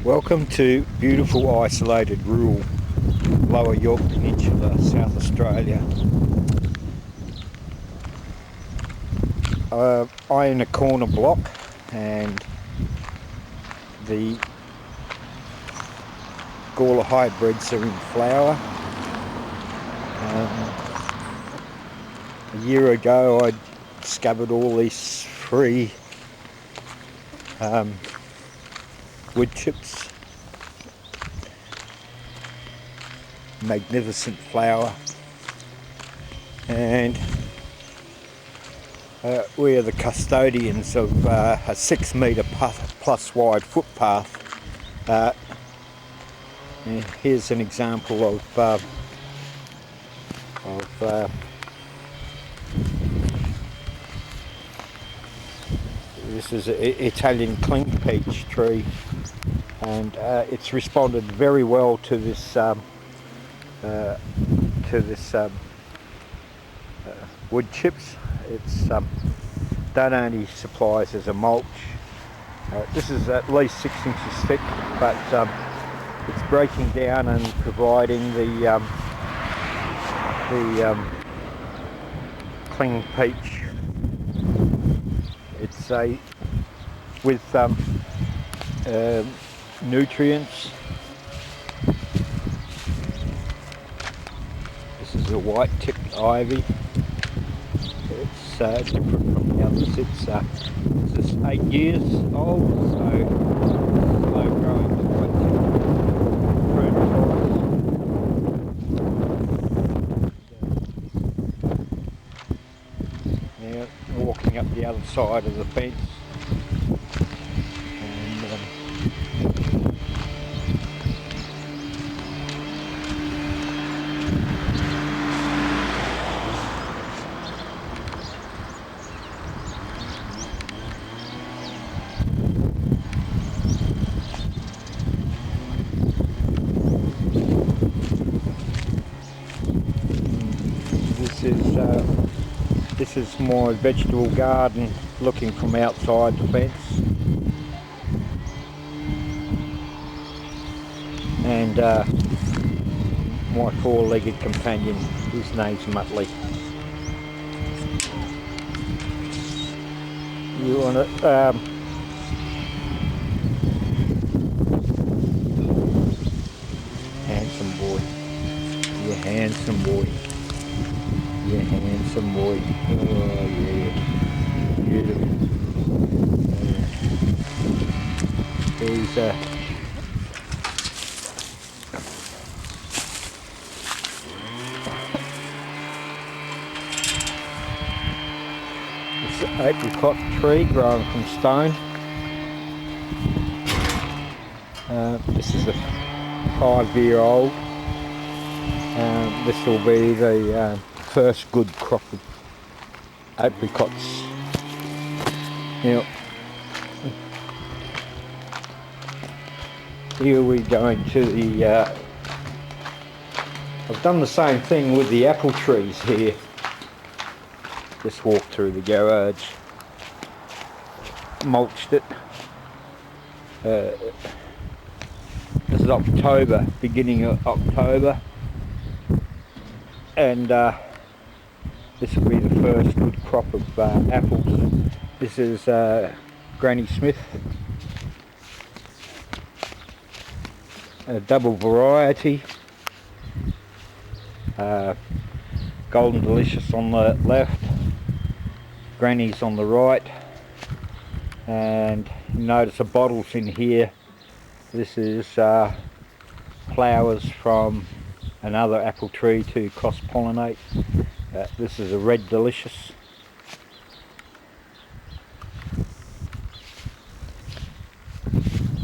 Welcome to beautiful, isolated, rural Lower Yorke Peninsula South Australia. I own a corner block and the Gawler hybrids are in flower. A year ago I discovered all these free wood chips. Magnificent flower, and we are the custodians of a 6 metre plus wide footpath. Here's an example of this is an Italian cling peach tree, and it's responded very well to this wood chips. It's don't only supplies as a mulch. This is at least 6 inches thick, but it's breaking down and providing the cling peach. It's with nutrients. This is a white-tipped ivy. It's different from the others. This is 8 years old, so slow growing white-tipped prune forest. Now walking up the other side of the fence. This is my vegetable garden looking from outside the fence, and my four-legged companion, his name's Muttley. You want to handsome boy, you handsome boy. You handsome boy. Oh yeah. Beautiful. He's it's an apricot tree growing from stone. This is a 5-year-old. This will be the first good crop of apricots. Now, here we go into the I've done the same thing with the apple trees here. Just walked through the garage, mulched it. This is October, beginning of October, and this will be the first good crop of apples. This is Granny Smith, a double variety. Golden Delicious on the left, Granny's on the right, and notice the bottles in here. This is flowers from another apple tree to cross-pollinate. This is a Red Delicious.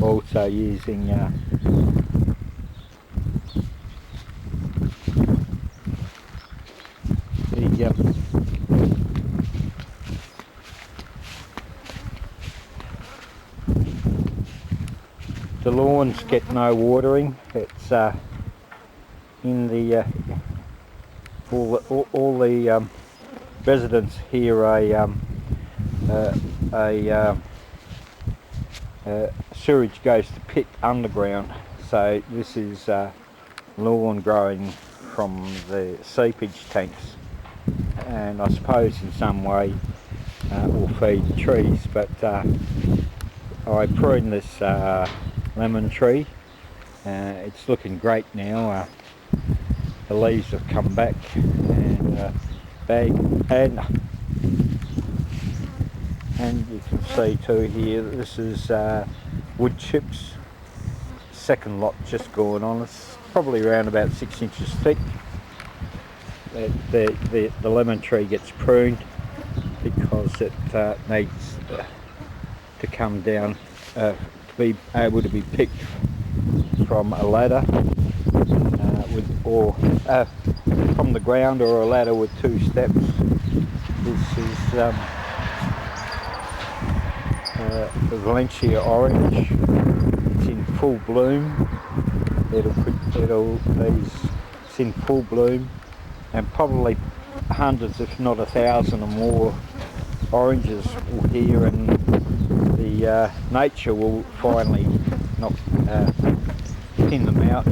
Also using the lawns get no watering. It's in the all the residents here sewage goes to pit underground, so this is lawn growing from the seepage tanks, and I suppose in some way will feed trees. But I pruned this lemon tree. It's looking great now. The leaves have come back, and and you can see too here that this is wood chips. Second lot just gone on. It's probably around about 6 inches thick. The lemon tree gets pruned because it needs to come down to be able to be picked from a ladder or from the ground, or a ladder with 2 steps. This is Valencia orange. It's in full bloom. It's in full bloom, and probably hundreds, if not 1,000 or more oranges will here, and the nature will finally knock pin them out.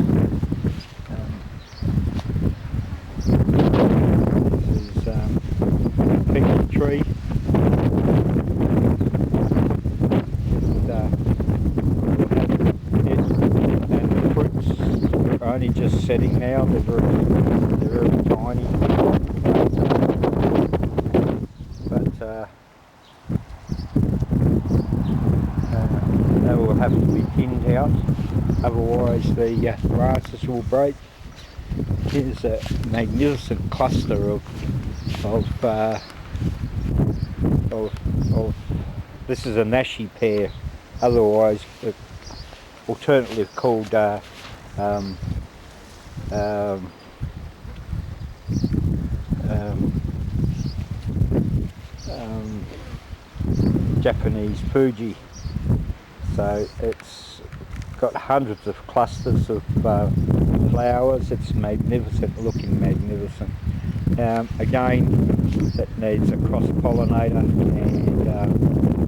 This is pinky tree. And the fruits are only just setting now. They're very tiny, but they will have to be pinned out, otherwise the grasses will break. Here's a magnificent cluster of this is a Nashi pear, otherwise alternately called Japanese Fuji. So it's got hundreds of clusters of flowers. It's magnificent, looking magnificent. Again, that needs a cross-pollinator, and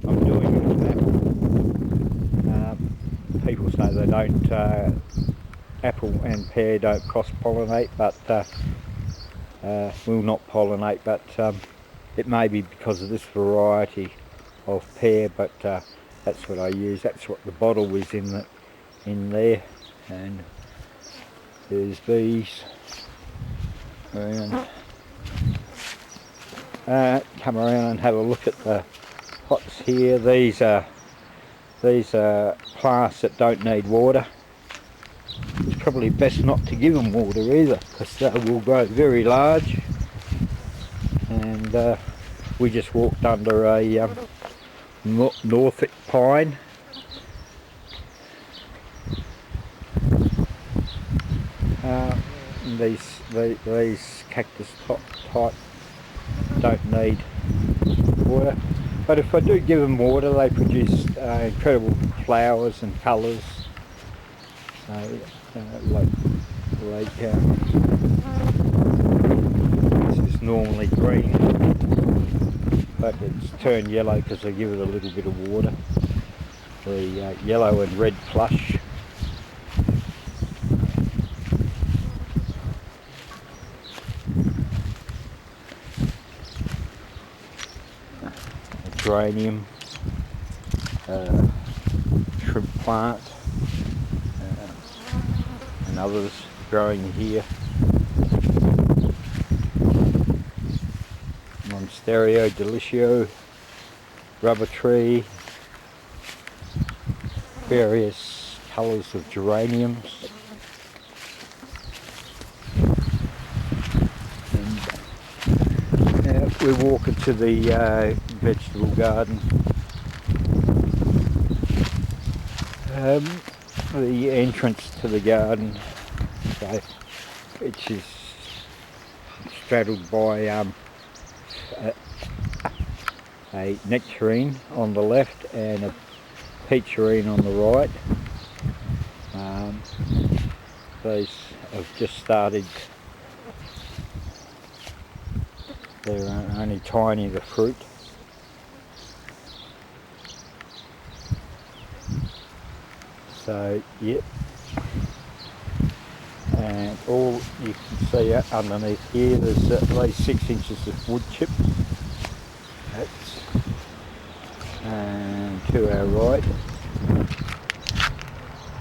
I'm doing it with apple. People say they don't, apple and pear don't cross-pollinate, but will not pollinate, but it may be because of this variety of pear, but that's what I use. That's what the bottle is in there, and there's these. And come around and have a look at the pots here. These are plants that don't need water. It's probably best not to give them water either, because they will grow very large. And we just walked under a Norfolk pine. These cactus type don't need water, but if I do give them water, they produce incredible flowers and colours. So this is normally green, but it's turned yellow because I give it a little bit of water. The yellow and red flush. Geranium, shrimp plant, and others growing here. Monstera delicioso, rubber tree, various colours of geraniums. We're walking to the vegetable garden. The entrance to the garden, which is straddled by a nectarine on the left and a peacherine on the right. These have just started. They're only tiny, the fruit. So yep, and all you can see underneath here, there's at least 6 inches of wood chips. That's, and to our right,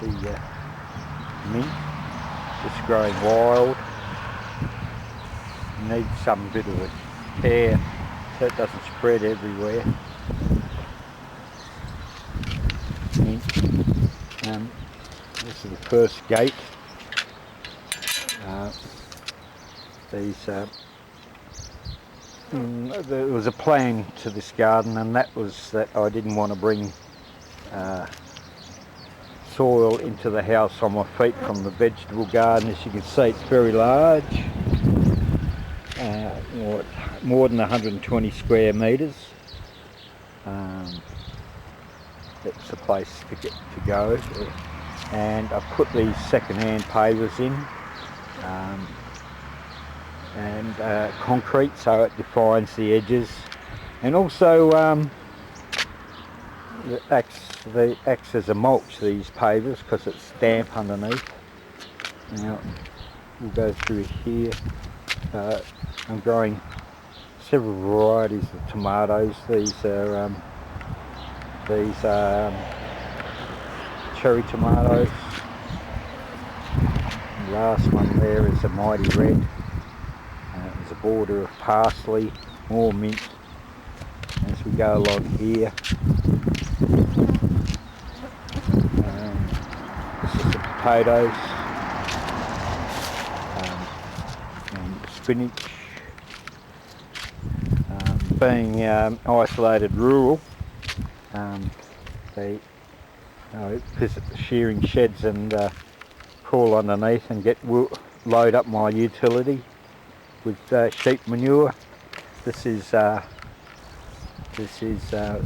the mint, just growing wild. Needs some bit of a care so it doesn't spread everywhere. Mint. This is the first gate. There was a plan to this garden, and that was that I didn't want to bring soil into the house on my feet from the vegetable garden. As you can see, it's very large, more than 120 square metres. That's the place to go. And I put these second-hand pavers in, and concrete, so it defines the edges, and also it acts as a mulch, these pavers, because it's damp underneath. Now we'll go through here. I'm growing several varieties of tomatoes. These are cherry tomatoes. The last one there is a mighty red. There's a border of parsley, more mint as we go along here. This is the potatoes, and spinach. Being isolated rural, they visit the shearing sheds and crawl underneath and load up my utility with sheep manure. This is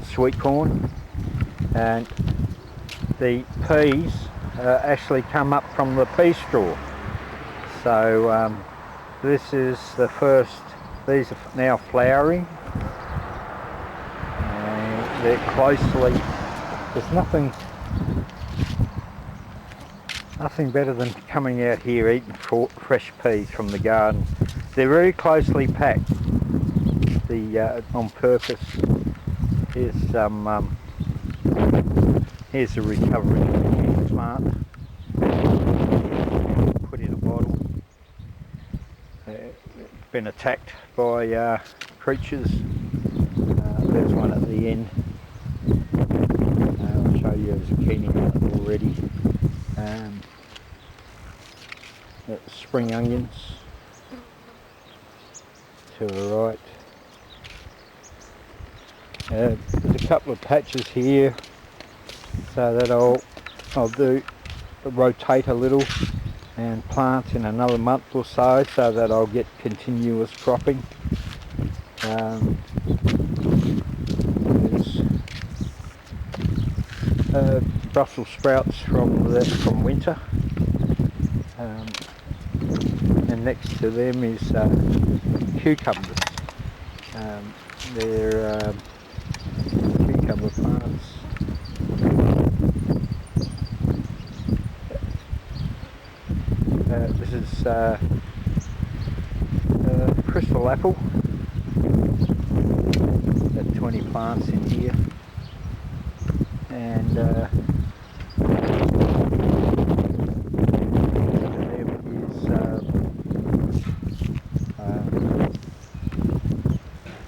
sweet corn, and the peas actually come up from the pea straw. So this is the first. These are now flowering, and they're closely. There's nothing better than coming out here eating fresh peas from the garden. They're very closely packed. On purpose. Here's some. Here's a recovering plant. Put in a bottle. Been attacked by creatures. There's one at the end. I'll show you a zucchini on it already. Spring onions to the right. There's a couple of patches here, so that I'll rotate a little and plant in another month or so that I'll get continuous cropping. There's Brussels sprouts from winter, and next to them is cucumbers. They're cucumber plants. This is crystal apple. Got 20 plants in here, and there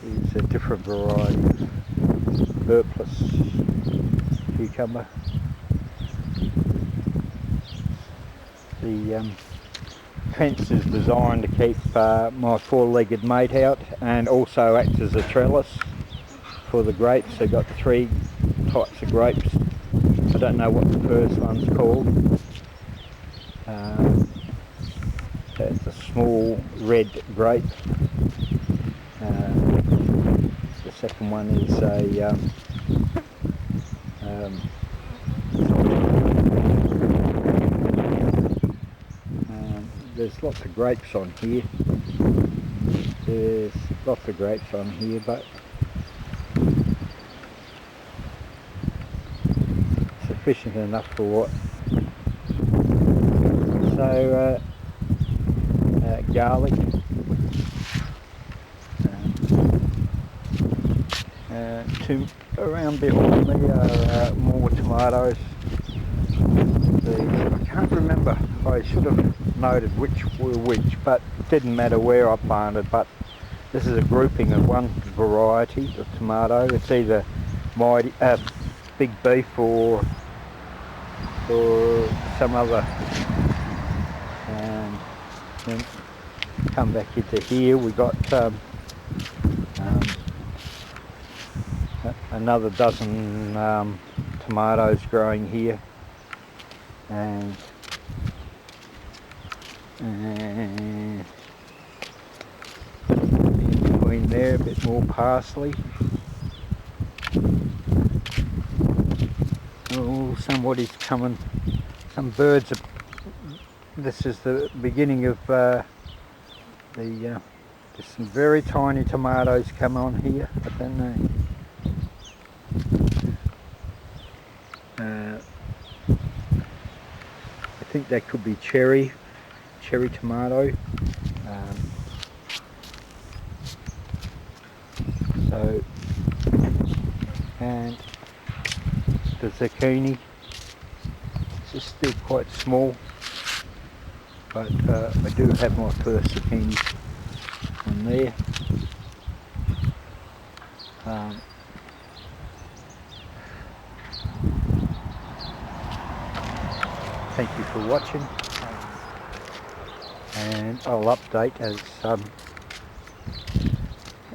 is a different variety of purplish cucumber. The fence is designed to keep my four-legged mate out, and also acts as a trellis for the grapes. I've got 3 types of grapes. I don't know what the first one's called. It's a small red grape. The second one is a there's lots of grapes on here. There's lots of grapes on here, but sufficient enough for what also garlic, around behind me are more tomatoes. I can't remember, I should have noted which were which, but it didn't matter where I planted. But this is a grouping of one variety of tomato. It's either mighty, big beef or some other. And then come back into here, we got another dozen tomatoes growing here, and in between there a bit more parsley. Oh, somebody's coming, some birds are, this is the beginning of there's some very tiny tomatoes come on here. I don't know. I think that could be cherry tomato. And the zucchini, it's just still quite small, but I do have my first zucchini on there. Thank you for watching, and I'll update as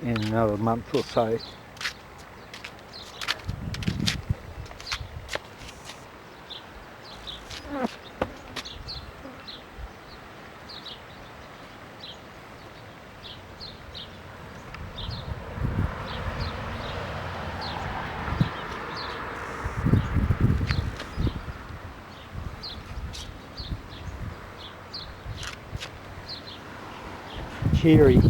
in another month or so. Cherry.